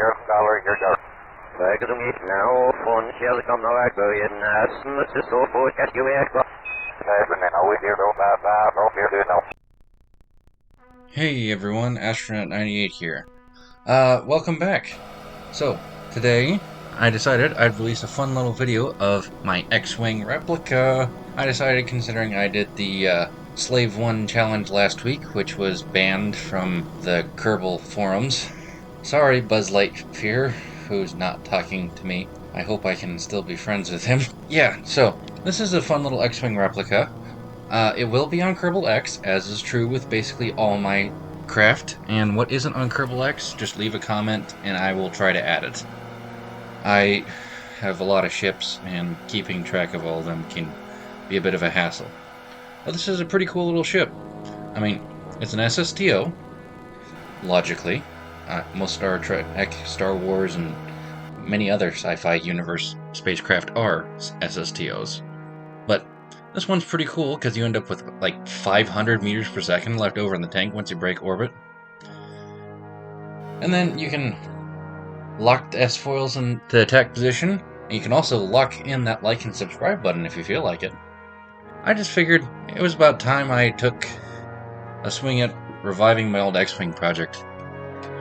here, Scholar, here, go. Back of the meet now, phone shall come now, I go in, let's just so forth, catch you back. Kerbin, and always here, don't pass, hope you're doing now. Hey everyone, Astronaut98 here. Welcome back. So, today, I decided I'd release a fun little video of my X-Wing replica. I decided, considering I did the Slave 1 challenge last week, which was banned from the Kerbal forums. Sorry, Buzz Lightyear, who's not talking to me. I hope I can still be friends with him. Yeah, so, this is a fun little X-Wing replica. It will be on Kerbal X, as is true with basically all my craft, and what isn't on Kerbal X, just leave a comment and I will try to add it. I have a lot of ships, and keeping track of all of them can be a bit of a hassle. But this is a pretty cool little ship. I mean, it's an SSTO, logically. Most Star Trek, Star Wars, and many other sci-fi universe spacecraft are SSTOs. But this one's pretty cool because you end up with like 500 meters per second left over in the tank once you break orbit. And then you can lock the S-foils into attack position, and you can also lock in that like and subscribe button if you feel like it. I just figured it was about time I took a swing at reviving my old X-Wing project.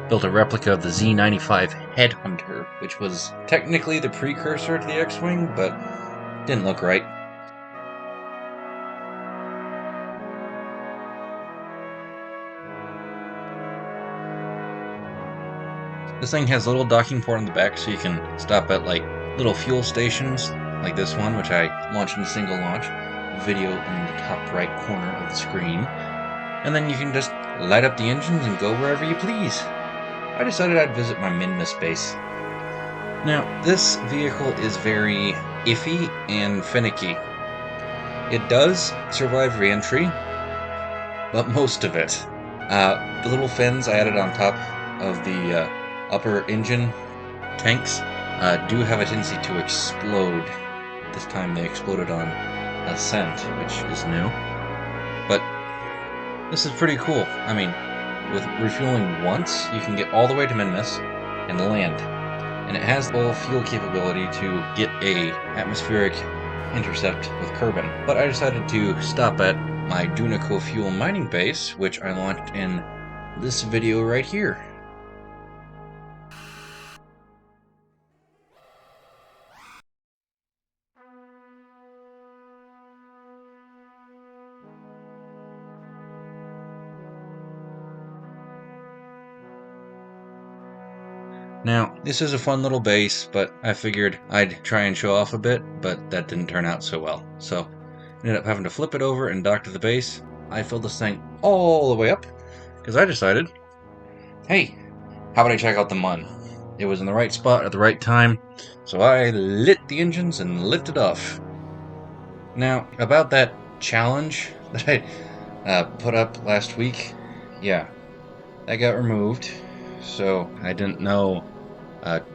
Built a replica of the Z95 Headhunter, which was technically the precursor to the X-Wing, but didn't look right. This thing has a little docking port on the back, so you can stop at like little fuel stations, like this one, which I launched in a single launch. Video in the top right corner of the screen. And then you can just light up the engines and go wherever you please. I decided I'd visit my Minmus base. Now, this vehicle is very iffy and finicky. It does survive re-entry, but most of it. The little fins I added on top of the upper engine tanks do have a tendency to explode. This time they exploded on ascent, which is new. But this is pretty cool. I mean, with refueling once, you can get all the way to Minmus and land. And it has full fuel capability to get a atmospheric intercept with Kerbin. But I decided to stop at my Dunico fuel mining base, which I launched in this video right here. Now, this is a fun little base, but I figured I'd try and show off a bit, but that didn't turn out so well. So, I ended up having to flip it over and dock to the base. I filled this thing all the way up, because I decided, hey, how about I check out the MUN? It was in the right spot at the right time, so I lit the engines and lifted off. Now, about that challenge that I put up last week, yeah, that got removed. So I didn't know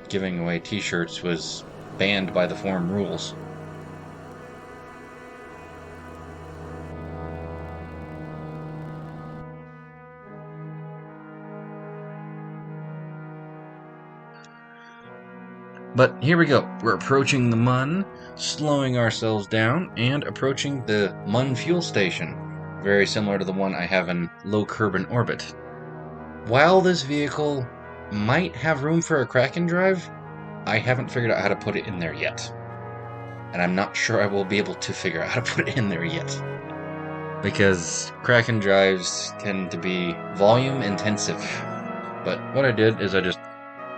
giving away t-shirts was banned by the forum rules. But here we go. We're approaching the MUN, slowing ourselves down, and approaching the MUN fuel station. Very similar to the one I have in low Kerbin orbit. While this vehicle might have room for a Kraken drive, I haven't figured out how to put it in there yet. And I'm not sure I will be able to figure out how to put it in there yet. Because Kraken drives tend to be volume intensive. But what I did is I just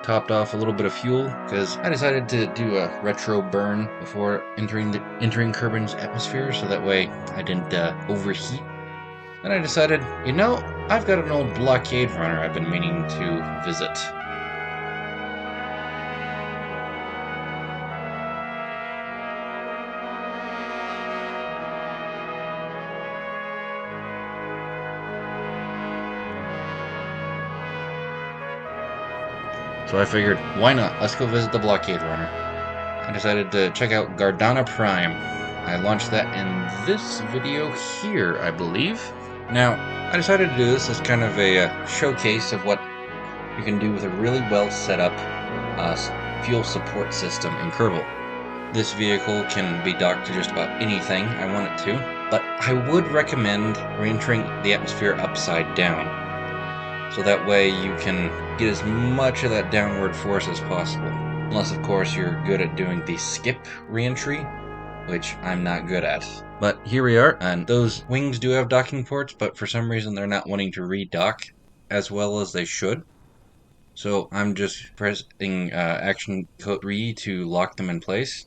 topped off a little bit of fuel, because I decided to do a retro burn before entering Kerbin's atmosphere, so that way I didn't overheat. Then I decided, you know, I've got an old blockade runner I've been meaning to visit. So I figured, why not? Let's go visit the blockade runner. I decided to check out Gardana Prime. I launched that in this video here, I believe. Now, I decided to do this as kind of a showcase of what you can do with a really well set up fuel support system in Kerbin. This vehicle can be docked to just about anything I want it to, but I would recommend re-entering the atmosphere upside down, so that way you can get as much of that downward force as possible. Unless, of course, you're good at doing the skip re-entry, which I'm not good at. But here we are, and those wings do have docking ports, but for some reason they're not wanting to re-dock as well as they should. So I'm just pressing action code 3 to lock them in place.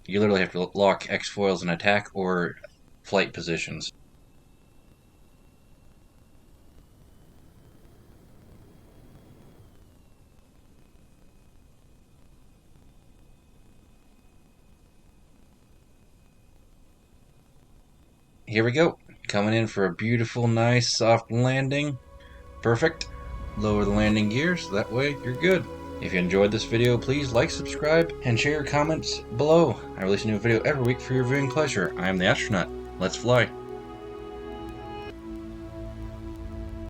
You literally have to lock X foils in attack or flight positions. Here we go. Coming in for a beautiful, nice, soft landing. Perfect. Lower the landing gears, that way you're good. If you enjoyed this video, please like, subscribe, and share your comments below. I release a new video every week for your viewing pleasure. I am the Astronaut. Let's fly.